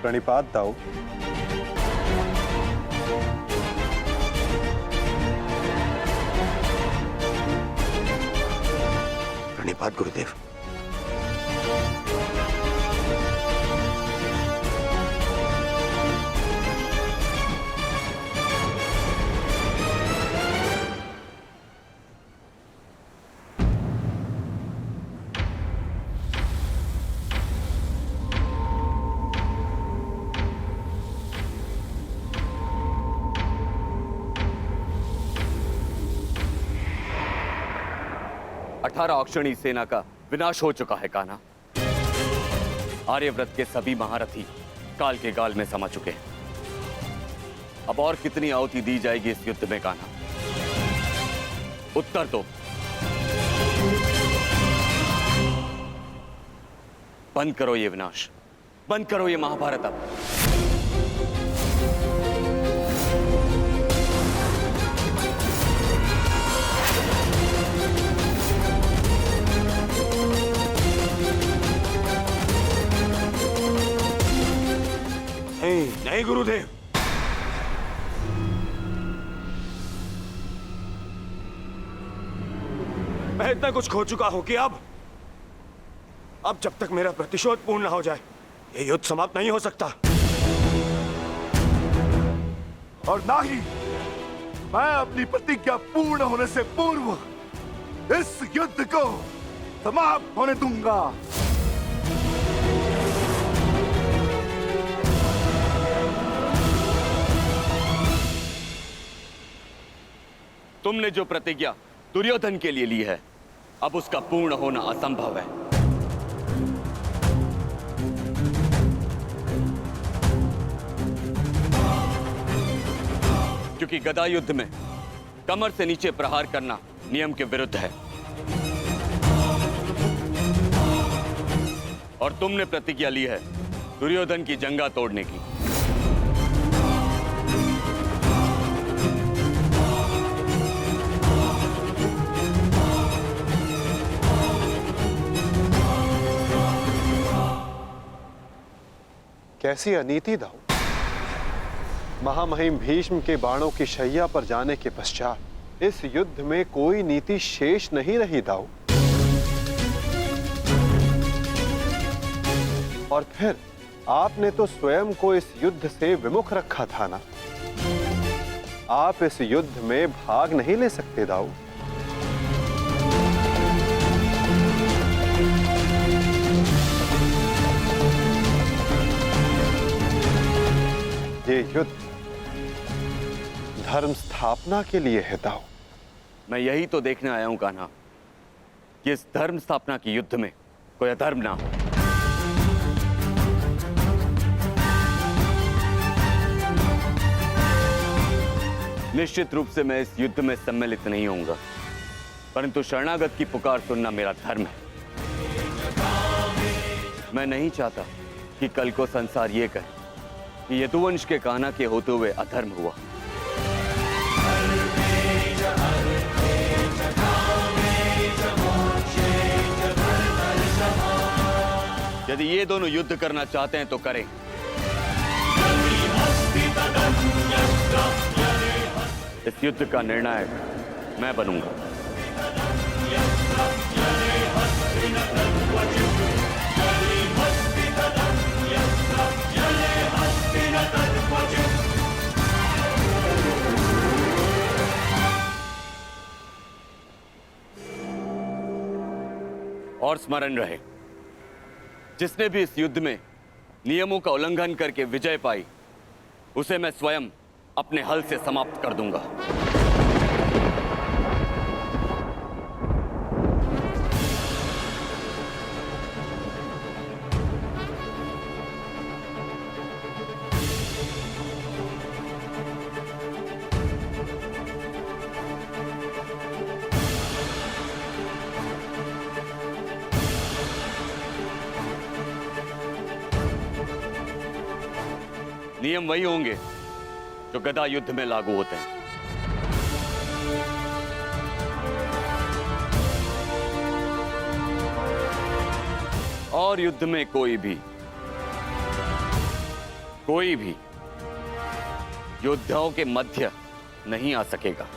प्रणिपात दाऊ। प्रणिपात गुरुदेव। अक्षणी सेना का विनाश हो चुका है कान्हा। आर्यव्रत के सभी महारथी काल के गाल में समा चुके हैं। अब और कितनी आहुति दी जाएगी इस युद्ध में कान्हा? उत्तर दो। बंद करो ये विनाश, बंद करो ये महाभारत अब। नहीं गुरुदेव, मैं इतना कुछ खो चुका हूं कि अब जब तक मेरा प्रतिशोध पूर्ण न हो जाए ये युद्ध समाप्त नहीं हो सकता। और ना ही मैं अपनी प्रतिज्ञा पूर्ण होने से पूर्व इस युद्ध को समाप्त होने दूंगा। तुमने जो प्रतिज्ञा दुर्योधन के लिए ली है, अब उसका पूर्ण होना असंभव है। क्योंकि गदा युद्ध में कमर से नीचे प्रहार करना नियम के विरुद्ध है। और तुमने प्रतिज्ञा ली है दुर्योधन की जंगा तोड़ने की। कैसी अनीति दाऊ। महामहिम भीष्म के बाणों की शैया पर जाने के पश्चात इस युद्ध में कोई नीति शेष नहीं रही दाऊ। और फिर आपने तो स्वयं को इस युद्ध से विमुख रखा था ना। आप इस युद्ध में भाग नहीं ले सकते दाऊ। ये युद्ध धर्म स्थापना के लिए है दाऊ। मैं यही तो देखने आया हूं कान्हा कि इस धर्म स्थापना के युद्ध में कोई अधर्म ना हो। निश्चित रूप से मैं इस युद्ध में सम्मिलित नहीं होऊंगा, परंतु शरणागत की पुकार सुनना मेरा धर्म है। मैं नहीं चाहता कि कल को संसार ये कहे कि यदुवंश के कान्हा के होते हुए अधर्म हुआ। यदि ये दोनों युद्ध करना चाहते हैं तो करें। इस युद्ध का निर्णायक मैं बनूंगा। और स्मरण रहे, जिसने भी इस युद्ध में नियमों का उल्लंघन करके विजय पाई, उसे मैं स्वयं अपने हल से समाप्त कर दूंगा। नियम वही होंगे जो गदा युद्ध में लागू होते हैं। और युद्ध में कोई भी कोई भी योद्धाओं के मध्य नहीं आ सकेगा।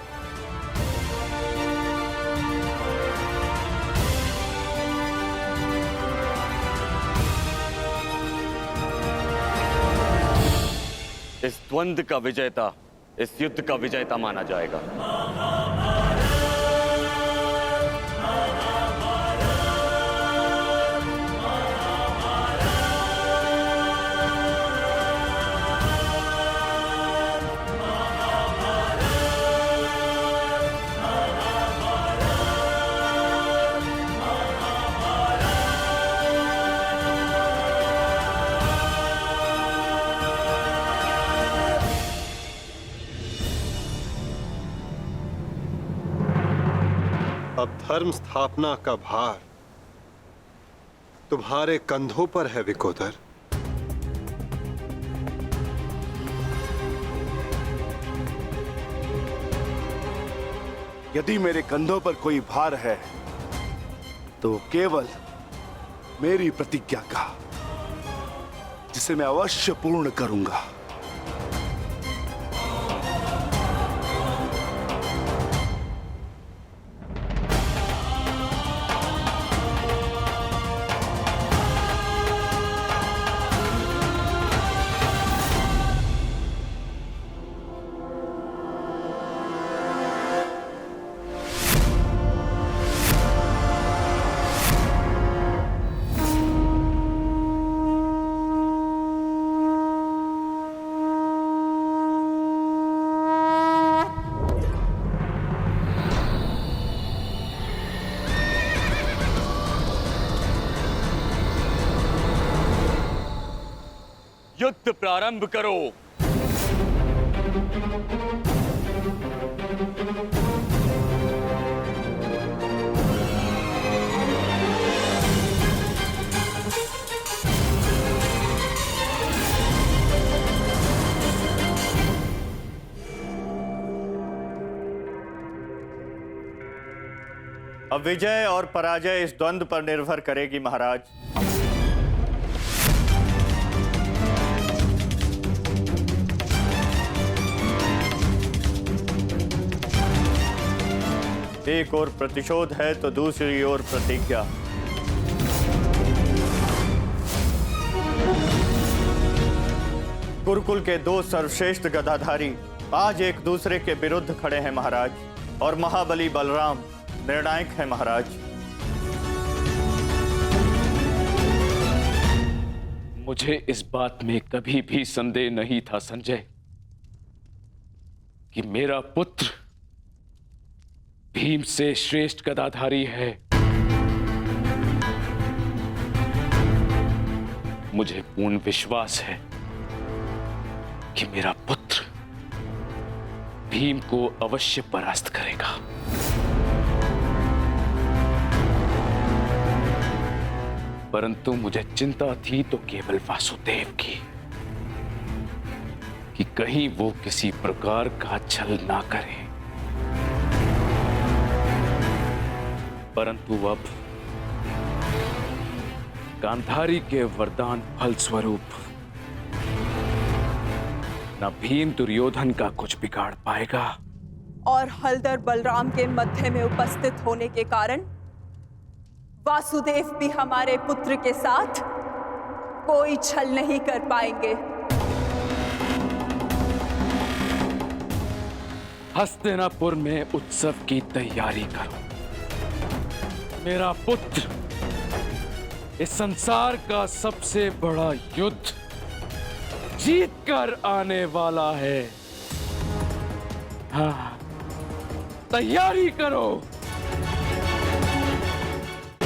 इस द्वंद्व का विजेता इस युद्ध का विजेता माना जाएगा। अब धर्म स्थापना का भार तुम्हारे कंधों पर है विकोदर। यदि मेरे कंधों पर कोई भार है तो केवल मेरी प्रतिज्ञा का, जिसे मैं अवश्य पूर्ण करूंगा। युद्ध प्रारंभ करो। अब विजय और पराजय इस द्वंद्व पर निर्भर करेगी महाराज। एक ओर प्रतिशोध है तो दूसरी ओर प्रतिज्ञा। गुरुकुल के दो सर्वश्रेष्ठ गदाधारी आज एक दूसरे के विरुद्ध खड़े हैं महाराज, और महाबली बलराम निर्णायक है महाराज। मुझे इस बात में कभी भी संदेह नहीं था संजय कि मेरा पुत्र भीम से श्रेष्ठ गदाधारी है। मुझे पूर्ण विश्वास है कि मेरा पुत्र भीम को अवश्य परास्त करेगा। परंतु मुझे चिंता थी तो केवल वासुदेव की, कि कहीं वो किसी प्रकार का छल ना करे। परंतु अब गांधारी के वरदान फलस्वरूप न भीम दुर्योधन का कुछ बिगाड़ पाएगा, और हलधर बलराम के मध्य में उपस्थित होने के कारण वासुदेव भी हमारे पुत्र के साथ कोई छल नहीं कर पाएंगे। हस्तिनापुर में उत्सव की तैयारी करो। मेरा पुत्र इस संसार का सबसे बड़ा युद्ध जीत कर आने वाला है। हाँ, तैयारी करो।